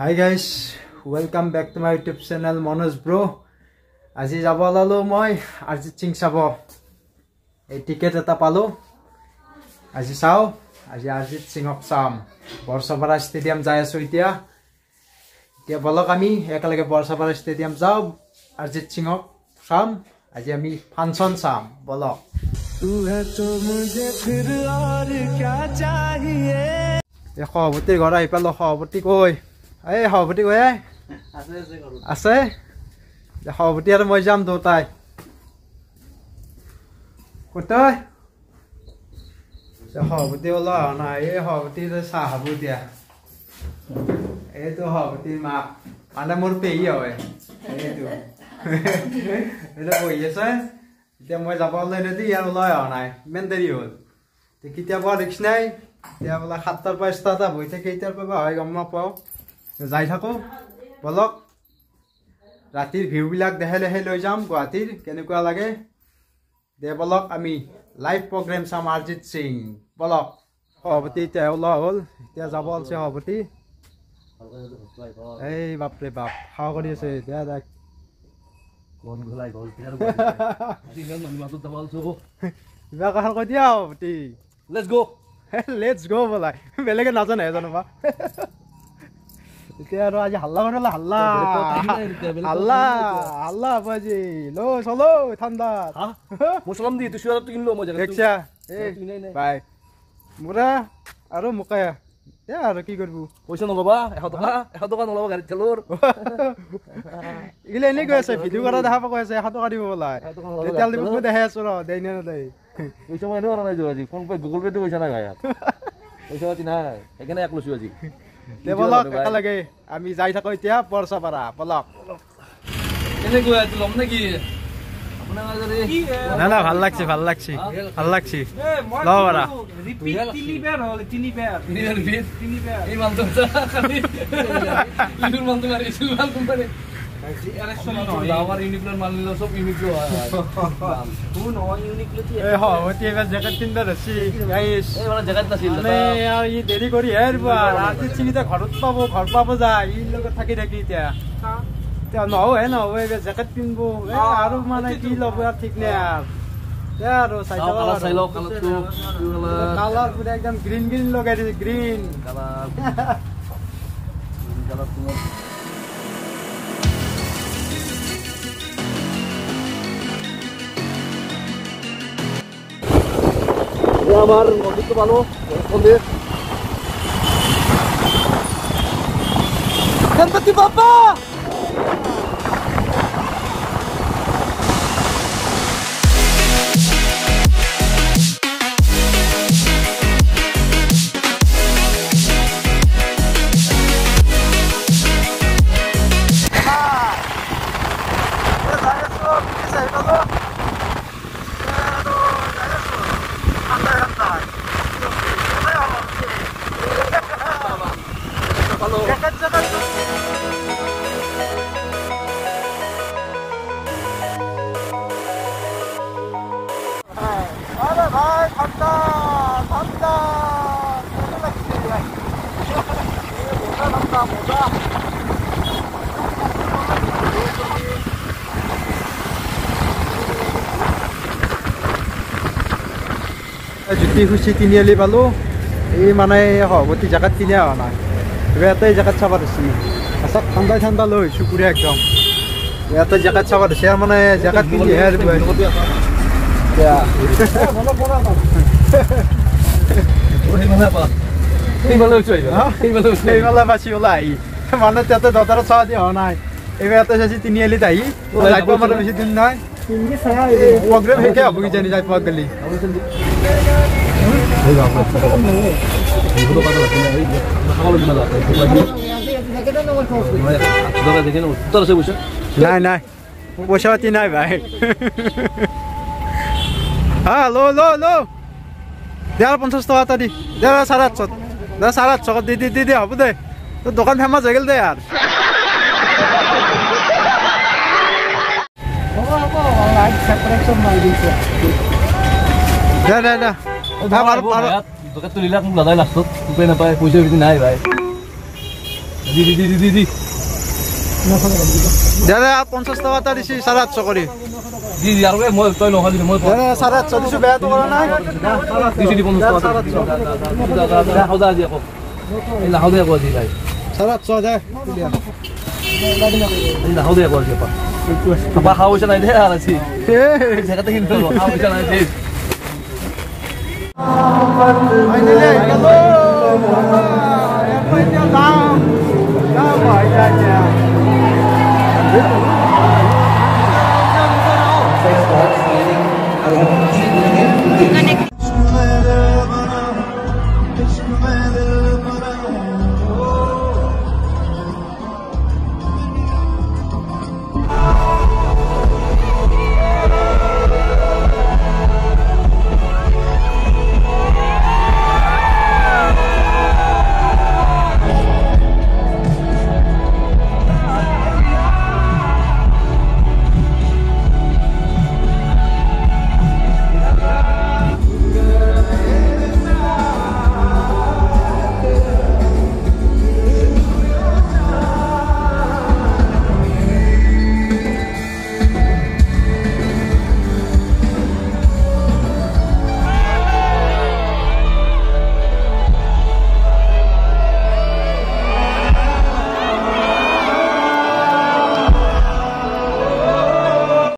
Hi guys, welcome back to my YouTube channel Manoj Bro. আজি যাব লালো মই অৰিজিত সিং চাব এই টিকেট এটা পালো আজি চাও আজি অৰিজিত সিংক চাম বৰছাপাৰা ষ্টেডিয়াম যাই আছো এতিয়া বলক আমি একেলগে বৰছাপাৰা ষ্টেডিয়াম যাও অৰিজিত সিংক চাম আজি আমি ফাংচন চাম বলক तू है तो मुझे फिर और क्या चाहिए এ সভাপতি ঘৰ আহি পালো সভাপতি কই এই সভাপতি কই আছে সভাপতি আৰু মই যাম দুটাই কতই সভাপতি ওলা নাই এই সভাপতি চাহ খাব দিয়া এইটো সভাপতিৰ মা মানে মোৰ পেহী হয় এইটো এটা বহি আছে এতিয়া মই যাব ৰেডি আৰু ওলাই অহা নাই ইমান দেৰি হ'ল কেতিয়াবা ৰিক্স নাই এতিয়া বোলে 7টাৰ পৰা ষ্টাৰ্ট হ'ব এতিয়া কেইটাৰ পৰা হয় গম নাপাওঁ যাই থাকো বলক ৰাতিৰ ভিউ বিলাক দেখাই লৈ যাম গুৱাহাটীৰ কেনেকুৱা লাগে দে বলক আমি লাইভ প্ৰগ্ৰাম চাম অৰিজিত সিং বলক সভাপতি এতিয়া ওলোৱা হ'ল এতিয়া যাব আছে সভাপতি এই বাপৰে বাপ খাৱা কৰি আছে এতিয়া দেখ কোন ঘলাই গল সিংহৰ মানুহটো দবালছো কিবা কথা কৈ দিয়া সভাপতি লেটস গো বলাই বেলেগে নাজানে জানোবা এতিয়া আৰু আজি হাল্লা কৰিলা হাল্লা হাল্লা হাল্লা বাজি লো চলো ঠাণ্ডা মুছলমান দি তুই সুৰত কিনলো মই দেখছা এই বাই মুৰা আৰু মুকায়া এ আৰু কি কৰবো পইচা নলবা 100 টকা নলবা গাড়ী চলোৰ ইলে এনে কৈ আছে ভিডিও কৰা দেখা পাই আছে 100 টকা দিব বলাই তেল দিব দেখাই আছো ৰ দেই না দেই পইচা মই নৰা নাই আজি ফোন পে গুগল পে দি পইচা না গায়াত পইচা পাতি নাই এখানে এক লইছো আজি তে বলক একেলগে আমি যাই থাকো এতিয়া বৰছাপাৰা বলক এনে গৈ আছো লম নাকি না না ভাল লাগছে ভাল লাগছে লওরা তিনিবার হল তিনিবার এই মাল তো খালি লিডুর মাল তো মারি সুল মাল তো মারি লাভার ইউনিক্লোর মাল নিলো সব ইউনিক্লো কোন ইউনিক্লো এ হতি এবার জ্যাকেট কিনদার আছে গাইস এই বড় জ্যাকেট না ছিল মানে আর ই দেরি করি হেরবা রাতে চিনিতে ঘরত পাবো যায় ই লোক থাকি এতিয়া নহয় নহয় জ্যাকেট কিনবো আৰু মানে কি ল'ব ঠিক নাই আৰু চাই লও কালাৰ পুৰা একদম গ্ৰীণ গ্ৰীণ লগাই দিছে গ্ৰীণ আমার নদীতে ভালো গণপতি বাবা জুতি খুচি তিনিআলি পালো এই মানে সভাপতি জেগাত কিনে অহা নাই ইয়াতে জেগাত চাব দিছি আচ্ছা ঠাণ্ডা ঠাণ্ডা লৈ চুকুৰীয়া একদম ইয়াতে জেগাত চাব দিছে মানে জেগাত কিনিহে বাচি ওলাই মানে তাতে দতাৰ চাহ দিয়া হোৱা নাই এইবাৰ ইয়াতে চাইছি তিনিআলিত আহি যাই পোৱা মানে বেছি দিন নাই প্ৰগ্ৰেম শেষে হ'ব কিজানি যাই পোৱা গেলি নাই নাই পইচা পাতি নাই ভাই হ্যাঁ লো লো লো দেড় 50 টাকা এটা দি দেড় 850 দেড় 850 দি হ'ব দে তোৰ দোকান ফেমাছ হৈ গেল দে আর দে দে দে দোকান তুলিলে দাদাই লাষ্টত উপায় নাপায় পইচা বেছি নাই ভাই দি দাদা 50 টাকা এটা দিছি 850 কৰি দি আৰু মই তই নহলি মই দাদা 850 দিছো বেয়াটো কৰা নাই দিছি 50 টাকা দাদা হাউদা দি আকৌ এই হাউদা আকৌ দি ভাই 850 দে এই হাউদা আকৌ দি পা আপা খাওছে নাই দে আর আছে এই জায়গাতে কিন্তু খাওছে নাই দে ফাইনালি গেল এ পইচা দাম ভাই যা